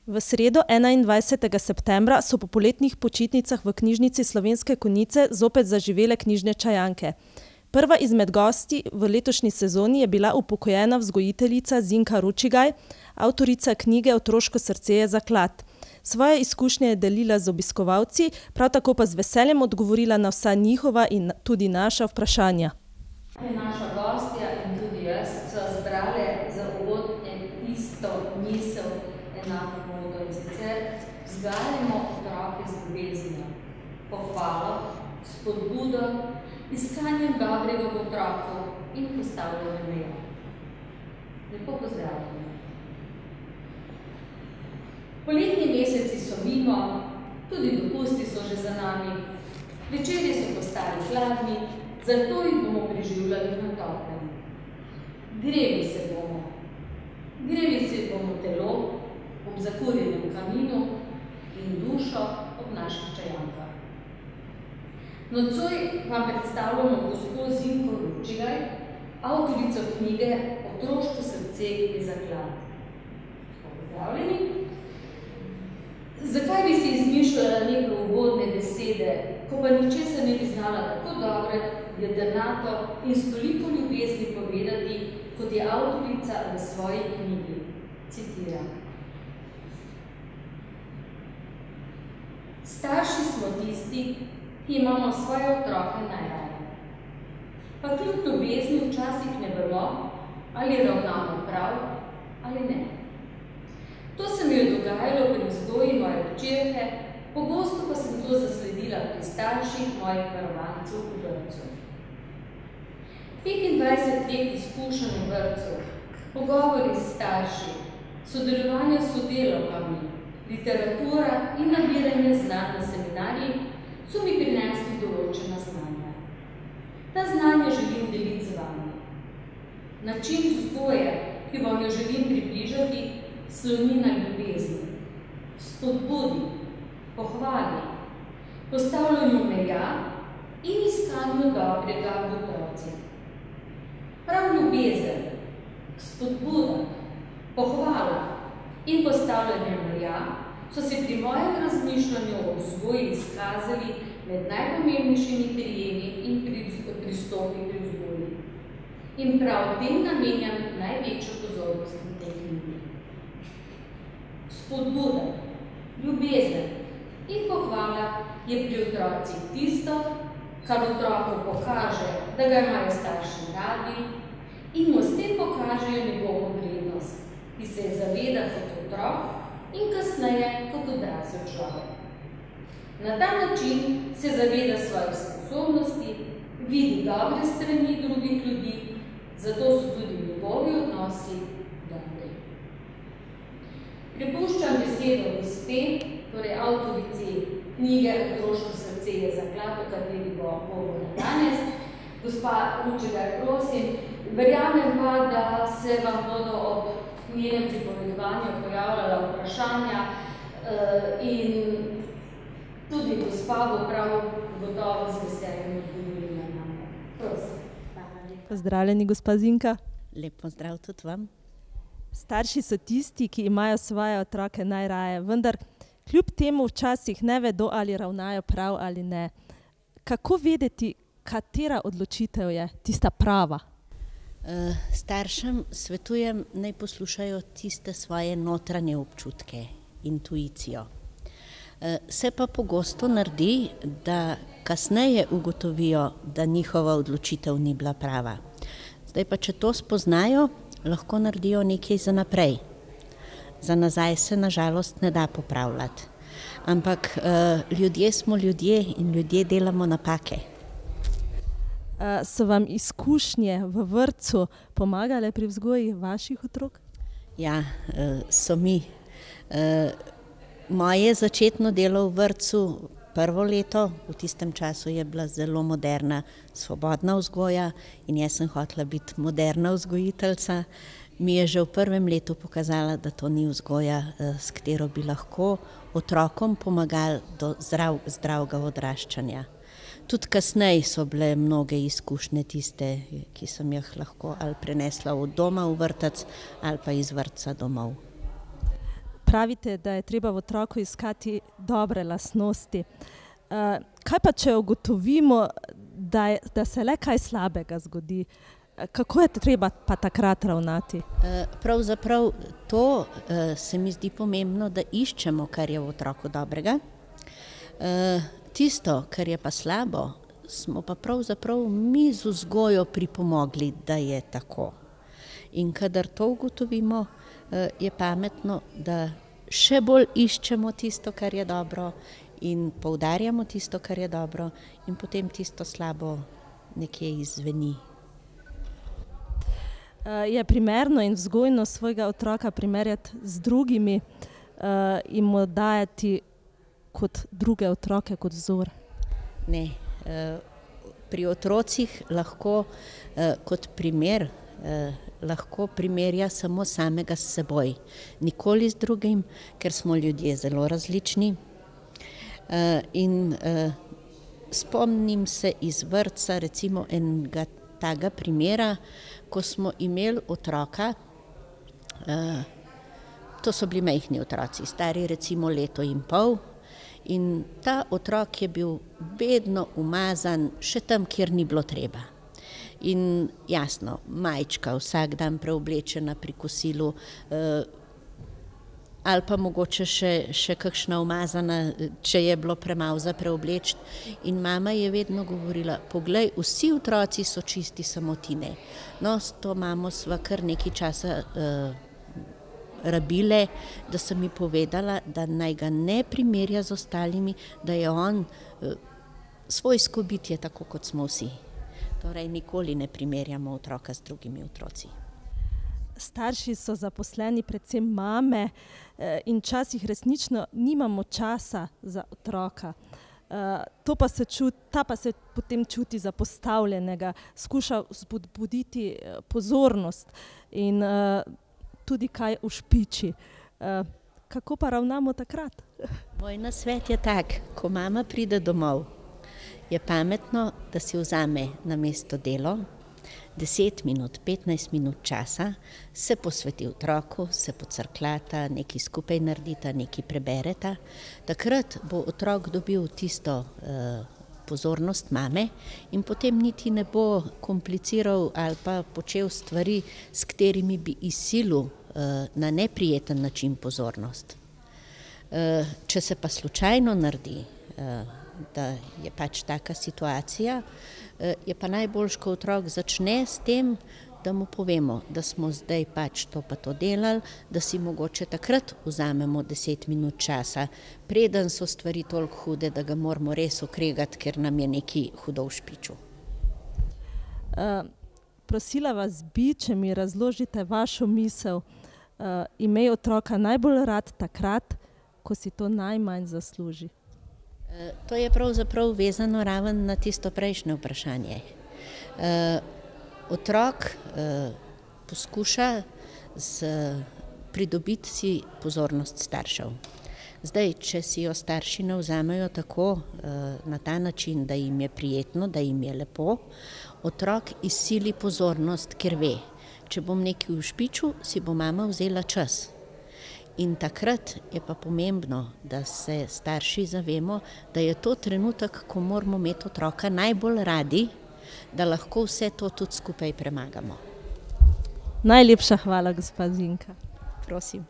V sredo 21. septembra so po poletnih počitnicah v knjižnici Slovenske Konjice zopet zaživele knjižne čajanke. Prva izmed gosti v letošnji sezoni je bila upokojena vzgojiteljica Zinka Ručigaj, avtorica knjige Otroško srce je zaklad. Svoje izkušnje je delila z obiskovalci, prav tako pa z veseljem odgovorila na vsa njihova in tudi naša vprašanja. Naša gostja in tudi jaz so zbrale za uvod isto misel, enako modo, in sicer vzgajamo otroke z ljubeznijo, pohvalo, spodbudo, iskanjem dobrega v otroku in postavljanjem meja. Lepo pozdravljeni. Poletni meseci so mimo, tudi dopusti so že za nami, večeri so postali hladni, zato jih bomo preživljali na toplem. Greli se bomo telo ob zakurjenem kaminu in dušo ob naših čajankah. Nocoj vam predstavljamo gospo Zinko Ručigaj, avtorico knjige Otroško srce je zaklad. Pozdravljeni. Zakaj bi si izmišljala neke uvodne besede, ko pa ničesar ne bi znala tako dobre, jedrnato in s toliko ljubezni povedati, kot je avtorica v svoji knjigi? Citiram. Starši smo tisti, ki imamo svoje otroke najraje. Pa kljub ljubezni včasih ne vemo, ali ravnamo prav ali ne. To se mi je dogajalo pri vzgoji moje hčerke, pogosto pa sem to zasledila pri starših mojih varovancev v vrtcu. 25 let izkušenj v vrtcu, pogovori s starši, sodelovanje s sodelavkami, literatura in nabiranje znanj na seminarjih so mi prinesli določena znanja. Ta znanja želim deliti z vami. Način vzgoje, ki vam jo želim približati, sloni na ljubezni, spodbudi, pohvali, postavljanju meja in iskanju dobrega v otroci. Prav ljubezen, spodbuda, pohvala in postavljanje meja so se pri mojem razmišljanju o vzgoji izkazali med najpomembnejšimi prijemi in pristopi pri vzgoji. In prav tem namenjam največjo pozornost v tej knjigi. Spodbuda, ljubezen in pohvala je pri otrocih tisto, kar otroku pokaže, da ga imajo starši radi in mu s tem pokažejo njegovo vrednost, ki se je zaveda kot otrok in kasneje kot odrasel človek. Na ta način se zaveda svojih sposobnosti, vidi dobre strani drugih ljudi, zato so tudi njegovi odnosi dobri. Prepuščam besedo gospe, torej avtorici knjige Otroško srce je zaklad, o kateri bo govorila danes. Gospa Ručigaj, prosim, verjamem pa, da se vam bodo ob njenem pripovedovanju pojavljala vprašanja in tudi gospa bo prav gotovo z veseljem odgovorila nam. Prosim. Pozdravljeni, gospa Zinka. Lep pozdrav tudi vam. Starši so tisti, ki imajo svoje otroke najraje, vendar kljub temu včasih ne vedo, ali ravnajo prav ali ne. Kako vedeti, katera odločitev je tista prava? Staršem svetujem, naj poslušajo tiste svoje notranje občutke, intuicijo. Se pa pogosto naredi, da kasneje ugotovijo, da njihova odločitev ni bila prava. Zdaj pa, če to spoznajo, lahko naredijo nekaj za naprej. Za nazaj se na žalost ne da popravljati. Ampak ljudje smo ljudje in ljudje delamo napake. So vam izkušnje v vrtcu pomagale pri vzgoji vaših otrok? Ja, so mi. Moje začetno delo v vrtcu, prvo leto, v tistem času je bila zelo moderna, svobodna vzgoja in jaz sem hotela biti moderna vzgojiteljica. Mi je že v prvem letu pokazala, da to ni vzgoja, s katero bi lahko otrokom pomagali do zdravega odraščanja. Tudi kasneje so bile mnoge izkušnje tiste, ki sem jih lahko ali prenesla od doma v vrtec ali pa iz vrtca domov. Pravite, da je treba v otroku iskati dobre lastnosti. Kaj pa, če ugotovimo, da se le kaj slabega zgodi? Kako je treba pa takrat ravnati? Pravzaprav to se mi zdi pomembno, da iščemo, kar je v otroku dobrega. Tisto, kar je pa slabo, smo pa pravzaprav mi z vzgojo pripomogli, da je tako. In kadar to ugotovimo, je pametno, da še bolj iščemo tisto, kar je dobro in poudarjamo tisto, kar je dobro in potem tisto slabo nekje izzveni. Je primerno in vzgojno svojega otroka primerjati z drugimi in mu dajati kot druge otroke, kot vzor? Ne. Pri otrocih lahko kot primer lahko primerja samo samega s seboj. Nikoli z drugim, ker smo ljudje zelo različni. In spomnim se iz vrtca recimo enega takega primera, ko smo imeli otroka, to so bili majhni otroci, stari recimo 1,5 leta, in ta otrok je bil vedno umazan, še tam, kjer ni bilo treba. In jasno, majčka vsak dan preoblečena pri kosilu, ali pa mogoče še kakšna umazana, če je bilo premalo za preobleči. In mama je vedno govorila, poglej, vsi otroci so čisti, samo ti ne. No, s to mamo sva kar nekaj časa rabile, da sem mi povedala, da naj ga ne primerja z ostalimi, da je on svojsko bitje, tako kot smo vsi. Torej, nikoli ne primerjamo otroka z drugimi otroci. Starši so zaposleni, predvsem mame, in včasih resnično nimamo časa za otroka. Ta pa se potem čuti zapostavljenega, skuša vzbuditi pozornost in tudi kaj ušpiči. Kako pa ravnamo takrat? Moj nasvet je tak, ko mama pride domov, je pametno, da si vzame namesto delo 10 minut, 15 minut časa, se posveti otroku, se pocrkljata, nekaj skupaj naredita, nekaj prebereta. Takrat bo otrok dobil tisto pozornost mame in potem niti ne bo kompliciral ali pa počel stvari, s katerimi bi izsilil na neprijeten način pozornost. Če se pa slučajno naredi, da je pač taka situacija, je pa najboljše, ko otrok začne s tem, da mu povemo, da smo zdaj pač to pa to delali, da si mogoče takrat vzamemo 10 minut časa, preden so stvari toliko hude, da ga moramo res okregati, ker nam je nekaj hudo v špiču. Prosila vas bi, če mi razložite vašo misel, imej otroka najbolj rad takrat, ko si to najmanj zasluži. To je pravzaprav vezano ravno na tisto prejšnje vprašanje. Otrok poskuša pridobiti si pozornost staršev. Zdaj, če si jo starši ne vzamejo tako na ta način, da jim je prijetno, da jim je lepo, otrok izsili pozornost, ker ve, če bom nekaj v špiču, si bo mama vzela čas. In takrat je pa pomembno, da se starši zavemo, da je to trenutek, ko moramo imeti otroka najbolj radi, da lahko vse to tudi skupaj premagamo. Najlepša hvala, gospa Zinka. Prosim.